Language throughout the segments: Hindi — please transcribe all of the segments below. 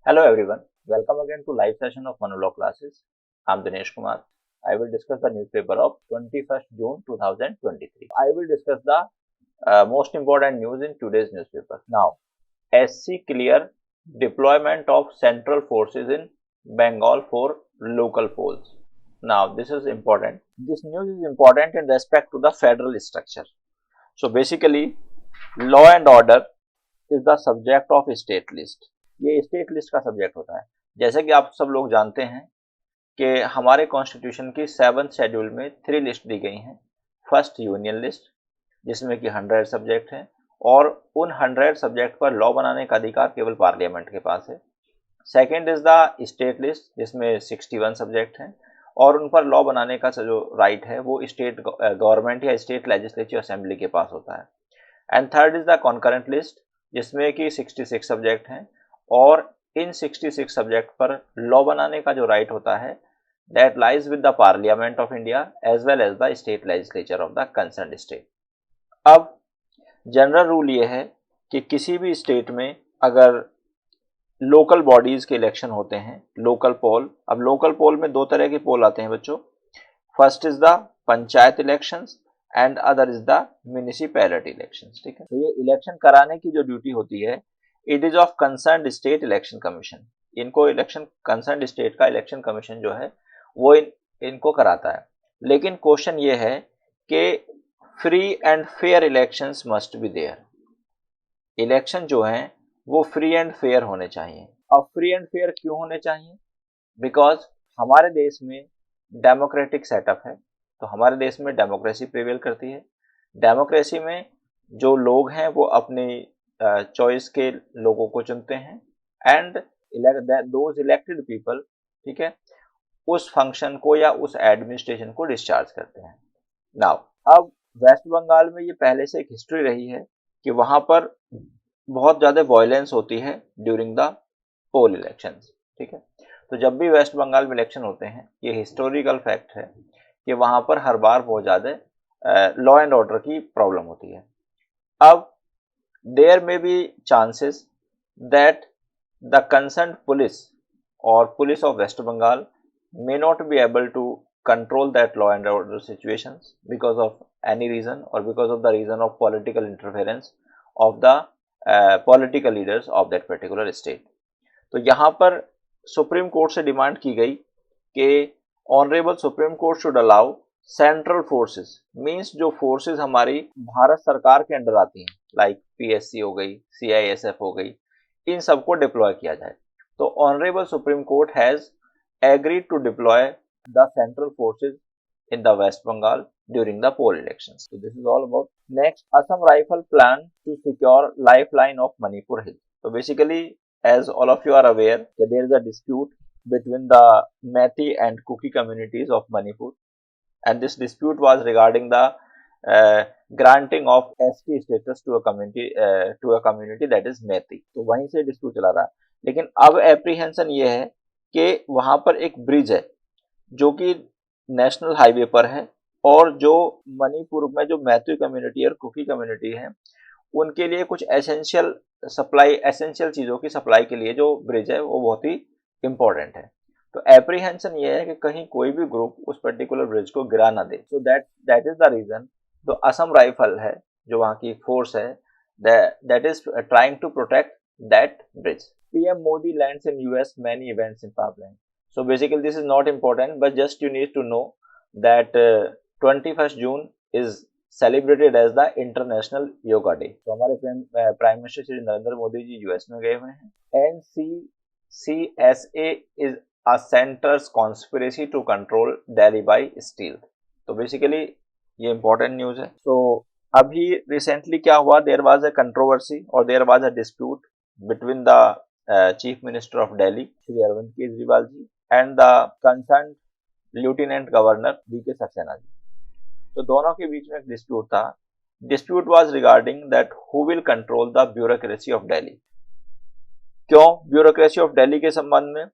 Hello everyone, welcome again to live session of Manolaw classes. I'm Dinesh Kumar. I will discuss the newspaper of 21st June 2023. I will discuss the most important news in today's newspaper. Now, SC clear deployment of central forces in Bengal for local polls. Now, this is important. This news is important in respect to the federal structure. So basically, law and order is the subject of state list. ये स्टेट लिस्ट का सब्जेक्ट होता है। जैसे कि आप सब लोग जानते हैं कि हमारे कॉन्स्टिट्यूशन की 7th शेड्यूल में 3 लिस्ट दी गई हैं। फर्स्ट यूनियन लिस्ट जिसमें कि 100 सब्जेक्ट हैं और उन 100 सब्जेक्ट पर लॉ बनाने का अधिकार केवल पार्लियामेंट के पास है। Second is the state list जिसमें 61 सब्जेक्ट हैं और उन पर लॉ बनाने का जो राइट है वो स्टेट गवर्नमेंट या स्टेट लेजिस्लेटिव असेंबली के पास होता है। And third is the concurrent list जिसमें कि 66 सब्जेक्ट हैं और इन 66 सब्जेक्ट पर लॉ बनाने का जो राइट होता है that lies with the Parliament of India as well as the state legislature of the concerned state. अब जनरल रूल ये है कि किसी भी स्टेट में अगर लोकल बॉडीज के इलेक्शन होते हैं, लोकल पोल, अब लोकल पोल में दो तरह के पोल आते हैं बच्चों। First is the panchayat elections and other is the municipality elections. ठीक है, तो ये इलेक्शन कराने की जो ड्यूटी होती है it is of concerned state election commission. इनको इलेक्शन कंसर्न्ड स्टेट का इलेक्शन कमीशन जो है वो इनको कराता है। लेकिन क्वेश्चन ये है कि free and fair elections must be there. Election जो हैं वो फ्री एंड फेयर होने चाहिए। अब फ्री एंड फेयर क्यों होने चाहिए? बिकॉज हमारे देश में डेमोक्रेटिक सेटअप है, तो हमारे देश में डेमोक्रेसी प्रिवेल करती है। डेमोक्रेसी में जो लोग हैं वो अपनी चॉइस के लोगों को चुनते हैं एंड दोज इलेक्टेड पीपल, ठीक है, उस फंक्शन को या उस एडमिनिस्ट्रेशन को डिस्चार्ज करते हैं। नाउ अब वेस्ट बंगाल में ये पहले से एक हिस्ट्री रही है कि वहां पर बहुत ज़्यादा वायलेंस होती है ड्यूरिंग द पोल इलेक्शंस। ठीक है, तो जब भी वेस्ट बंगाल में इलेक्शन होते हैं ये हिस्टोरिकल फैक्ट है कि वहां पर हर बार बहुत ज़्यादा लॉ एंड ऑर्डर की प्रॉब्लम होती है। अब there may be chances that the concerned police और police of West Bengal may not be able to control that law and order situations because of any reason or because of the reason of political interference of the political leaders of that particular state। तो यहाँ पर सुप्रीम कोर्ट से डिमांड की गई कि honourable supreme court should allow central forces, means जो फोर्सेस हमारी भारत सरकार के अंडर आती हैं लाइक पीएससी हो गई, सीआईएसएफ हो गई, इन सबको डिप्लॉय किया जाए। तो honourable supreme court has agreed to deploy the central forces in the West Bengal during the poll elections. So this is all about. Next, Assam Rifle plan to secure lifeline of Manipur Hill. So basically, as all of you are aware, there is a dispute between the Methi and Kuki communities of Manipur, and this dispute was regarding the granting of ST status to a community that is Methi. तो वहीं से dispute चला रहा है। लेकिन अब apprehension ये है कि वहां पर एक ब्रिज है जो कि नेशनल हाईवे पर है और जो मणिपुर में जो मैथी कम्युनिटी और कुकी कम्युनिटी है उनके लिए कुछ एसेंशियल चीज़ों की सप्लाई के लिए जो ब्रिज है वो बहुत ही इम्पोर्टेंट है। तो एप्रीहेंशन ये है कि कहीं कोई भी ग्रुप उस पर्टिकुलर ब्रिज को गिरा ना दे। So that is the reason. तो असम राइफल है जो वहाँ की फोर्स है that is trying to protect that bridge. PM Modi lands in US many events in Parliament. So basically this is not important, but just you need to know that 21st June is celebrated as the International Yoga Day. तो हमारे prime minister Shri Narendra Modi ji US में गए हुए हैं। NCCSA is a center's conspiracy to control Delhi by stealth. तो बेसिकली ये important न्यूज है। तो अभी रिसेंटली क्या हुआ, देयर वाज अ कंट्रोवर्सी और there was a dispute between the Chief Minister of Delhi, Shri Arvind Kejriwal ji, and the concerned Lieutenant Governor V.K. Saxena ji. तो दोनों के बीच में एक डिस्प्यूट था। Dispute was regarding that who will control the bureaucracy of Delhi. क्यों ब्यूरोक्रेसी ऑफ दिल्ली के संबंध में?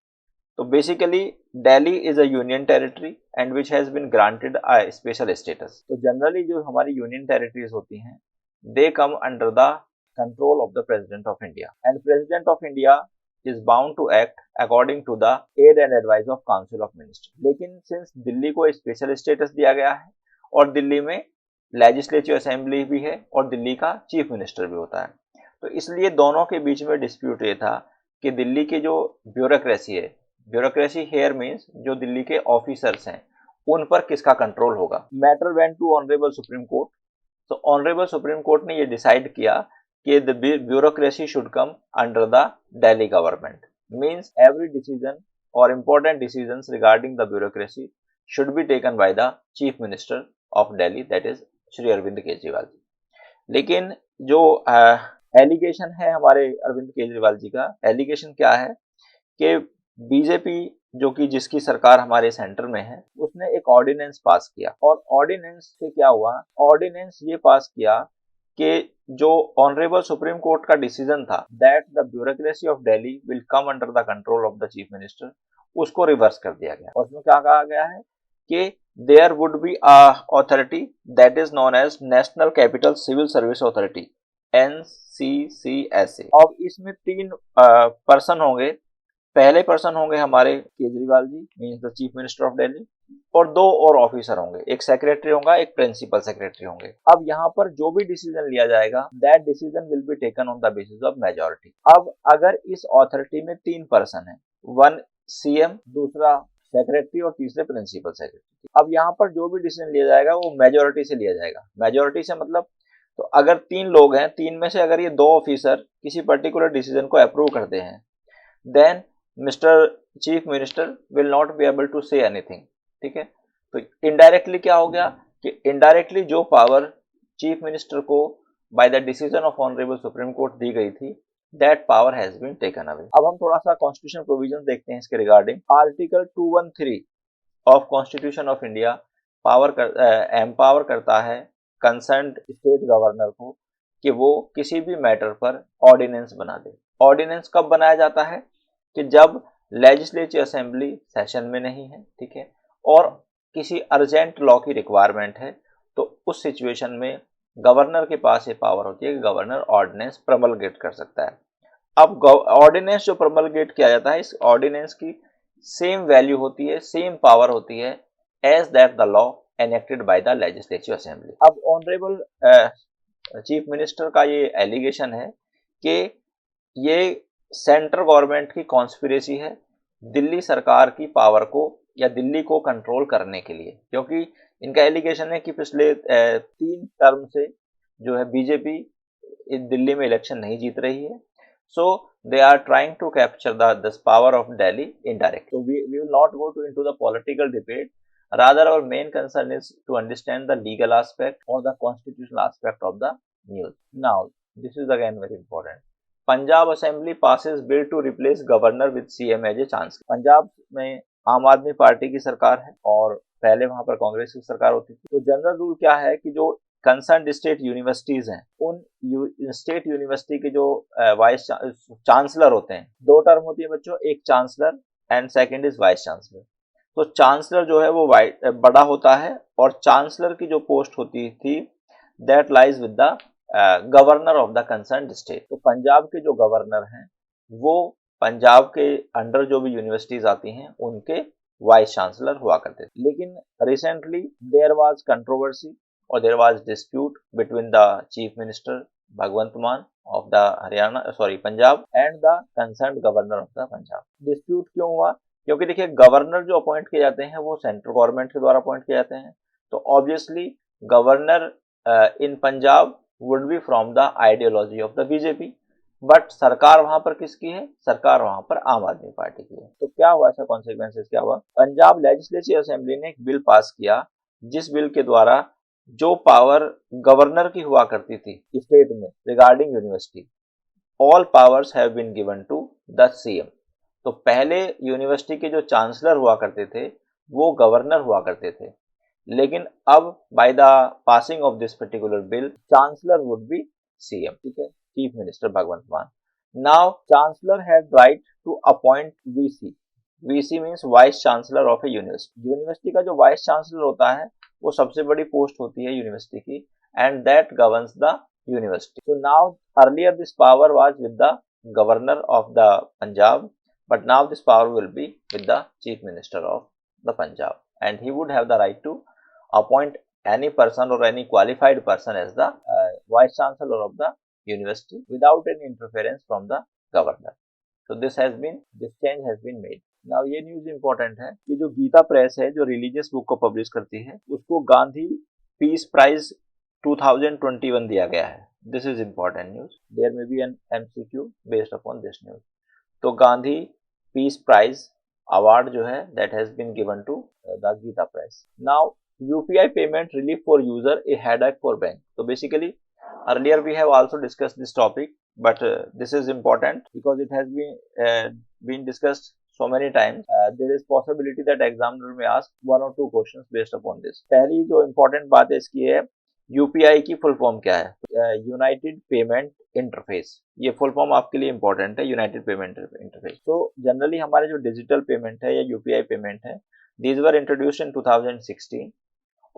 तो basically Delhi is a union territory and which has been granted a special status. तो जनरली जो हमारी यूनियन टेरिटरीज होती हैं they come under the control of the President of India, and President of India is bound to act according to the aid and advice of Council of Ministers. लेकिन सिंस दिल्ली को स्पेशल स्टेटस दिया गया है और दिल्ली में लेजिस्लेटिव असेंबली भी है और दिल्ली का चीफ मिनिस्टर भी होता है, तो इसलिए दोनों के बीच में डिस्प्यूट ये था कि दिल्ली की जो ब्यूरोक्रेसी है, ब्यूरोक्रेसी हेयर मीन्स जो दिल्ली के ऑफिसर्स हैं, उन पर किसका कंट्रोल होगा। Matter went to honourable supreme court. तो ऑनरेबल सुप्रीम कोर्ट ने ये डिसाइड किया कि the bureaucracy should come under the Delhi government, means every decision और important decisions regarding the bureaucracy should be taken by the chief minister of Delhi, that is Shri Arvind Kejriwal ji. लेकिन जो एलिगेशन है हमारे अरविंद केजरीवाल जी का, एलिगेशन क्या है कि बीजेपी जो कि जिसकी सरकार हमारे सेंटर में है, उसने एक ऑर्डिनेंस पास किया और ऑर्डिनेंस से क्या हुआ, ऑर्डिनेंस ये पास किया कि जो ऑनरेबल सुप्रीम कोर्ट का डिसीजन था that the bureaucracy of Delhi will come under the control of the chief minister, उसको रिवर्स कर दिया गया। और उसमें क्या कहा गया है कि there would be a authority that is known as National Capital Civil Service Authority, NCCSA। अब इसमें 3 पर्सन होंगे। पहले पर्सन होंगे हमारे Kejriwal ji, means the chief minister of Delhi, और 2 और ऑफिसर होंगे, एक सेक्रेटरी होगा, एक प्रिंसिपल सेक्रेटरी होंगे। अब यहाँ पर जो भी डिसीजन लिया जाएगा that decision will be taken on the basis of majority. अब अगर इस अथॉरिटी में 3 पर्सन है, 1 CM, दूसरा सेक्रेटरी और तीसरे प्रिंसिपल सेक्रेटरी, अब यहाँ पर जो भी डिसीजन लिया जाएगा वो मेजॉरिटी से लिया जाएगा। मेजॉरिटी से मतलब, तो अगर 3 लोग हैं, 3 में से अगर ये 2 ऑफिसर किसी पर्टिकुलर डिसीजन को अप्रूव करते हैं, then mister chief minister will not be able to say anything. ठीक है, तो इनडायरेक्टली क्या हो गया कि इनडायरेक्टली जो पावर चीफ मिनिस्टर को by the decision of honourable supreme court दी गई थी, that power has been taken away. अब हम थोड़ा सा कॉन्स्टिट्यूशन प्रोविजन देखते हैं इसके regarding. Article 213 of constitution of India empower करता है कंसर्न स्टेट गवर्नर को कि वो किसी भी मैटर पर ऑर्डिनेंस बना दे। ऑर्डिनेंस कब बनाया जाता है कि जब लेजिस्लेटिव असेंबली सेशन में नहीं है, ठीक है, और किसी अर्जेंट लॉ की रिक्वायरमेंट है, तो उस सिचुएशन में गवर्नर के पास ये पावर होती है कि गवर्नर ऑर्डिनेंस प्रमलगेट कर सकता है। अब ऑर्डिनेंस जो प्रमलगेट किया जाता है, इस ऑर्डिनेंस की सेम वैल्यू होती है, सेम पावर होती है as that the law enacted by the legislative assembly. अब ऑनरेबल चीफ मिनिस्टर का ये एलिगेशन है कि ये सेंट्रल गवर्नमेंट की कॉन्स्पिरेसी है दिल्ली सरकार की पावर को या दिल्ली को कंट्रोल करने के लिए, क्योंकि इनका एलिगेशन है कि पिछले 3 टर्म से जो है बीजेपी दिल्ली में इलेक्शन नहीं जीत रही है, सो they are trying to capture this power of Delhi indirectly. So we will not go into the political debate. Rather, our main concern is to understand the legal aspect or the constitutional aspect of the news. Now, this is again very important. Punjab Assembly passes bill to replace governor with CM as a chancellor. Punjab में आम आदमी पार्टी की सरकार है और पहले वहां पर कांग्रेस की सरकार होती थी। तो जनरल रूल क्या है कि जो कंसर्न स्टेट यूनिवर्सिटीज हैं, उन स्टेट यूनिवर्सिटी के जो वाइस चांसलर होते हैं, 2 टर्म होती है बच्चों, एक chancellor and second is vice chancellor. तो चांसलर जो है वो बड़ा होता है और चांसलर की जो पोस्ट होती थी that lies with the governor of the concern state. तो पंजाब के जो गवर्नर हैं वो पंजाब के अंडर जो भी यूनिवर्सिटीज आती हैं उनके वाइस चांसलर हुआ करते थे। लेकिन रिसेंटली देयर वाज कंट्रोवर्सी और there was dispute between the chief minister Bhagwant Mann of the Punjab and the concern governor of the Punjab. Dispute क्यों हुआ? क्योंकि देखिए गवर्नर जो अपॉइंट किए जाते हैं वो सेंट्रल गवर्नमेंट के द्वारा अपॉइंट किए जाते हैं, तो obviously governor in Punjab would be from the ideology of the BJP, but सरकार वहां पर किसकी है? सरकार वहां पर आम आदमी पार्टी की है। तो क्या हुआ, ऐसा कॉन्सिक्वेंसेस क्या हुआ? पंजाब लेजिस्लेटिव असेंबली ने एक बिल पास किया जिस बिल के द्वारा जो पावर गवर्नर की हुआ करती थी स्टेट में regarding university, all powers have been given to the CM. तो पहले यूनिवर्सिटी के जो चांसलर हुआ करते थे वो गवर्नर हुआ करते थे, लेकिन अब by the passing of this particular bill chancellor would be CM, ठीक है, chief minister Bhagwant Mann. Now chancellor had right to appoint VC. VC means vice chancellor of a university. University का जो वाइस चांसलर होता है वो सबसे बड़ी पोस्ट होती है यूनिवर्सिटी की, and that governs the university. So now earlier this power was with the governor of the Punjab, but now this power will be with the chief minister of the Punjab, and he would have the right to appoint any person or any qualified person as the vice chancellor of the university without any interference from the governor. So this change has been made. Now ये न्यूज इंपॉर्टेंट है कि जो गीता प्रेस है जो रिलीजियस बुक को पब्लिश करती है उसको गांधी पीस प्राइज 2021 दिया गया है. This is important news. There may be an MCQ based upon this news. तो गांधी पीस प्राइज अवार्ड जो है that has been given to the Gita Press. Now UPI payment relief for user, a headache for bank. So basically earlier we have also discussed this topic, but this is important because it has been discussed so many times. There is possibility that examiner may ask one or two questions based upon this. पहली जो important बात है इसकी है UPI की फुल फॉर्म क्या है. United payment interface. ये फुल फॉर्म आपके लिए इंपॉर्टेंट है, यूनाइटेड पेमेंट इंटरफेस. तो जनरली हमारे जो डिजिटल पेमेंट है या UPI पेमेंट है, these were introduced in 2016.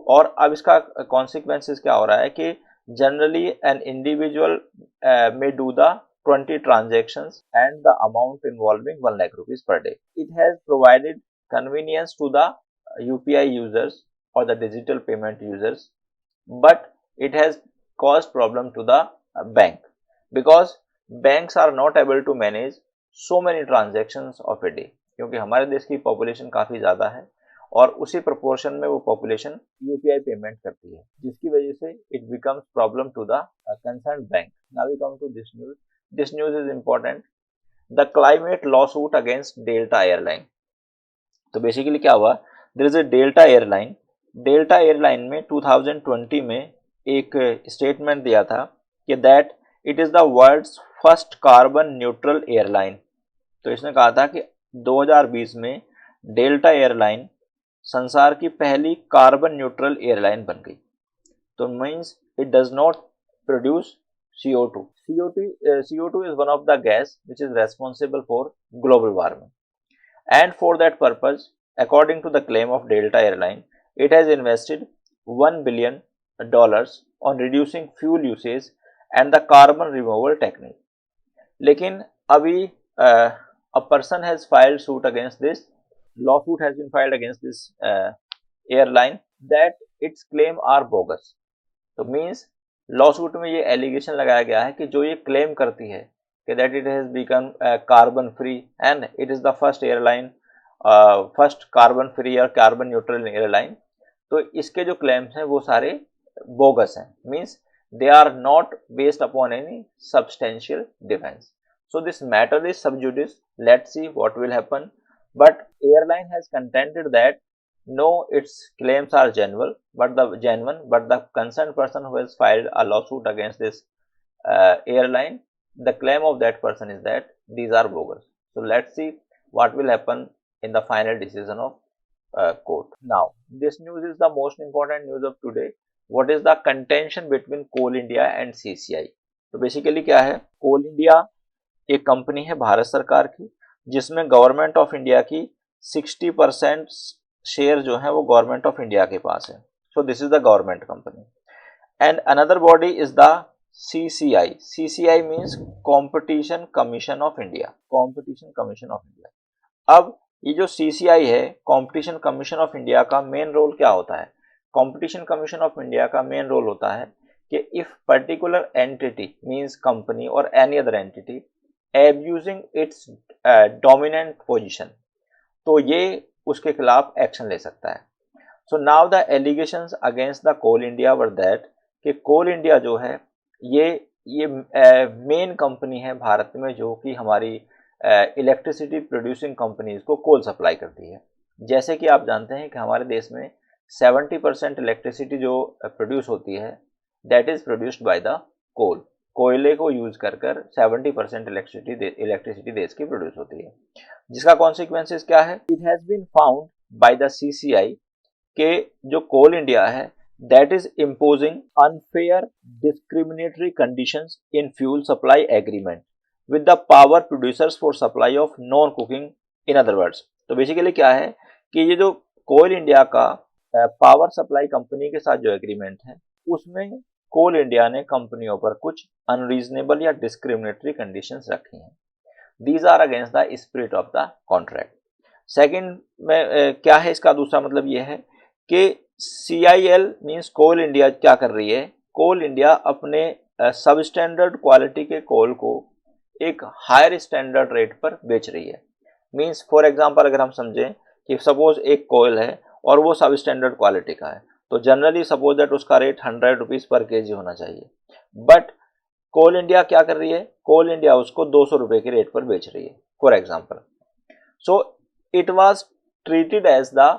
और अब इसका कॉन्सिक्वेंसेस क्या हो रहा है कि generally an individual may do the 20 transactions and the amount involving 1 lakh rupees per day. It has provided convenience to the UPI users or the digital payment users, but it has caused problem to the bank because banks are not able to manage so many transactions of a day. क्योंकि हमारे देश की पॉपुलेशन काफी ज्यादा है और उसी प्रोपोर्शन में वो पॉपुलेशन UPI पेमेंट करती है, जिसकी वजह से it becomes problem to the concern bank. Now we come to this news. This news is important. The climate lawsuit against Delta airline. तो बेसिकली क्या हुआ, there is a Delta airline. Delta airline में 2020 में एक स्टेटमेंट दिया था कि that it is the world's first carbon neutral airline. तो इसने कहा था कि 2020 में डेल्टा एयरलाइन संसार की पहली कार्बन न्यूट्रल एयरलाइन बन गई. तो means it does not produce CO2. CO2 is one of the gas which is responsible for global warming, and for that purpose, according to the claim of Delta Airline, it has invested $1 billion on reducing fuel usage and the carbon removal technique. लेकिन अभी a person has filed suit against this. Lawsuit has been filed against this airline that its claim are bogus. तो means लॉसूट में ये एलिगेशन लगाया गया है कि जो ये क्लेम करती है कि that it has become carbon free and it is the first airline, first carbon free और कार्बन न्यूट्रल एयरलाइन, तो इसके जो क्लेम्स हैं वो सारे बोगस हैं. Means they are not based upon any substantial defence. So this matter is sub judice. Let's see what will happen. But airline has contended that no, its claims are genuine, but the concerned person who has filed a lawsuit against this airline, the claim of that person is that these are bogus. So let's see what will happen in the final decision of court. Now, this news is the most important news of today. What is the contention between Coal India and CCI? तो बेसिकली क्या है, कोल इंडिया एक कंपनी है भारत सरकार की जिसमें गवर्नमेंट ऑफ इंडिया की 60% शेयर जो है वो गवर्नमेंट ऑफ इंडिया के पास है. So this is the government company. And another body is the CCI. CCI means competition commission of India. Competition commission of India. अब ये जो CCI है, कॉम्पिटिशन कमीशन ऑफ इंडिया का मेन रोल क्या होता है? कॉम्पिटिशन कमीशन ऑफ इंडिया का मेन रोल होता है कि if particular entity means company और any other entity abusing its dominant position, तो ये उसके खिलाफ एक्शन ले सकता है. So now the allegations against the Coal India were that कि कोल इंडिया जो है ये मेन कंपनी है भारत में जो कि हमारी इलेक्ट्रिसिटी प्रोड्यूसिंग कंपनीज को कोल सप्लाई करती है. जैसे कि आप जानते हैं कि हमारे देश में 70% इलेक्ट्रिसिटी जो प्रोड्यूस होती है that is produced by the coal. कोयले को यूज कर 70% इलेक्ट्रिसिटी देश की प्रोड्यूस होती है, जिसका कॉन्सिक्वेंसेस क्या है? It has been found by the CCI के जो कोल इंडिया है that is imposing unfair discriminatory conditions in fuel supply agreement with the power producers for supply of non cooking. In other words, तो बेसिकली क्या है कि ये जो कोल इंडिया का पावर सप्लाई कंपनी के साथ जो एग्रीमेंट है उसमें कोल इंडिया ने कंपनियों पर कुछ अनरीजनेबल या डिस्क्रिमिनेटरी कंडीशंस रखी हैं। These are against the spirit of the contract. Second में क्या है इसका दूसरा मतलब यह है कि CIL मींस कोल इंडिया क्या कर रही है, कोल इंडिया अपने सब स्टैंडर्ड क्वालिटी के कोल को एक हायर स्टैंडर्ड रेट पर बेच रही है। मींस फॉर एग्जांपल अगर हम समझें कि सपोज एक कोयल है और वो सब स्टैंडर्ड क्वालिटी का है, तो जनरली सपोज दैट उसका रेट 100 रुपीज पर केजी होना चाहिए, बट कोल इंडिया क्या कर रही है, कोल इंडिया उसको 200 रुपए के रेट पर बेच रही है for example. So it was treated as the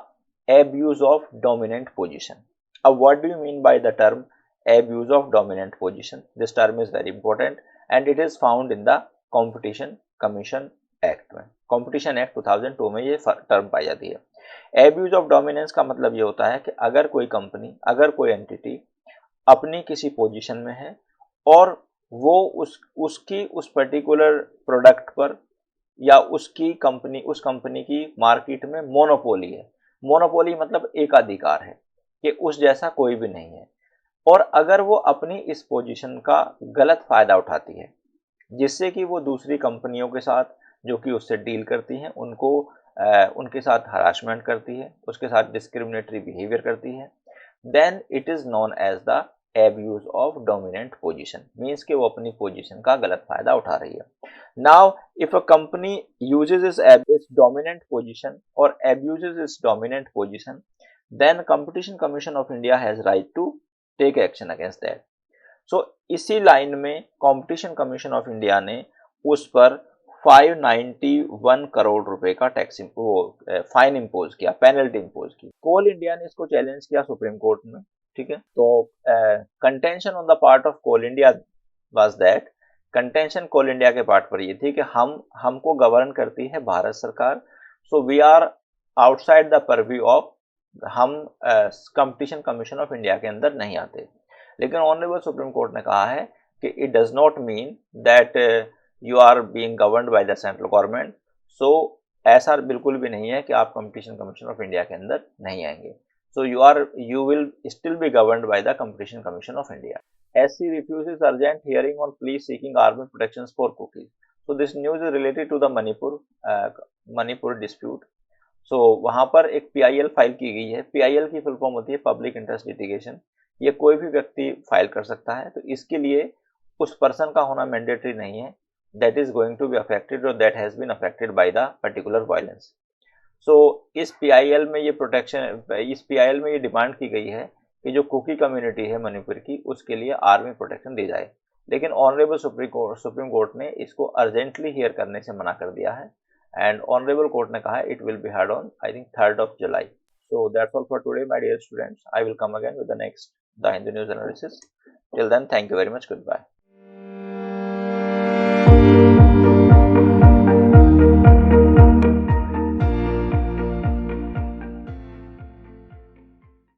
abuse of dominant position. What do you mean by the term abuse of dominant position? This term is very important and it is found in the Competition Commission Act में, Competition Act 2002 में ये टर्म पाई जाती है। एब्यूज ऑफ डोमिनेंस का मतलब ये होता है कि अगर कोई कंपनी, अगर कोई एंटिटी अपनी किसी पोजीशन में है और वो उसकी उस पर्टिकुलर प्रोडक्ट पर या उसकी कंपनी, उस कंपनी की मार्केट में मोनोपोली है। मोनोपोली मतलब एकाधिकार है कि उस जैसा कोई भी नहीं है, और अगर वो अपनी इस पोजीशन का गलत फायदा उठाती है जिससे कि वो दूसरी कंपनियों के साथ जो कि उससे डील करती हैं उनको उनके साथ हरासमेंट करती है, उसके साथ डिस्क्रिमिनेटरी बिहेवियर करती है, then it is known as the abuse of dominant position. Means कि वो अपनी पोजीशन का गलत फायदा उठा रही है। Now if a company uses its dominant position or abuses its dominant position, then Competition Commission of India has right to take action against that. So इसी लाइन में कंपटीशन कमीशन ऑफ इंडिया ने उस पर 591 करोड़ रुपए का टैक्स फाइन इंपोज किया, पेनल्टी इंपोज की। कोल इंडिया ने इसको चैलेंज किया सुप्रीम कोर्ट में, ठीक है। तो contention on the part of Coal India was that, contention Coal India के पार्ट पर ये थी कि हमको गवर्न करती है भारत सरकार, so we are outside the purview of, हम कंपटीशन कमीशन ऑफ इंडिया के अंदर नहीं आते। लेकिन ऑनरेबल सुप्रीम कोर्ट ने कहा है कि it does not mean that you are being governed by the central government. So ऐसा बिल्कुल भी नहीं है कि आप कंपटीशन कमीशन ऑफ इंडिया के अंदर नहीं आएंगे। सो you will still be governed by the Competition Commission of India. SC refuses urgent hearing on plea seeking army protections for cookies. So this news is related to the Manipur dispute. So वहां पर एक PIL फाइल की गई है। PIL की फुल फॉर्म होती है पब्लिक इंटरेस्ट लिटिगेशन। ये कोई भी व्यक्ति फाइल कर सकता है, तो इसके लिए उस पर्सन का होना मैंडेटरी नहीं है that is going to be affected or that has been affected by the particular violence. सो इस PIL में ये प्रोटेक्शन, इस PIL में ये डिमांड की गई है कि जो कुकी कम्युनिटी है मणिपुर की, उसके लिए आर्मी प्रोटेक्शन दी जाए। लेकिन ऑनरेबल सुप्रीम कोर्ट ने इसको अर्जेंटली हियर करने से मना कर दिया है, एंड ऑनरेबल कोर्ट ने कहा है it will be heard on I think 3rd of July. So that's all for today, my dear students. I will come again with the next The Hindu News analysis. Till then, thank you very much. Goodbye.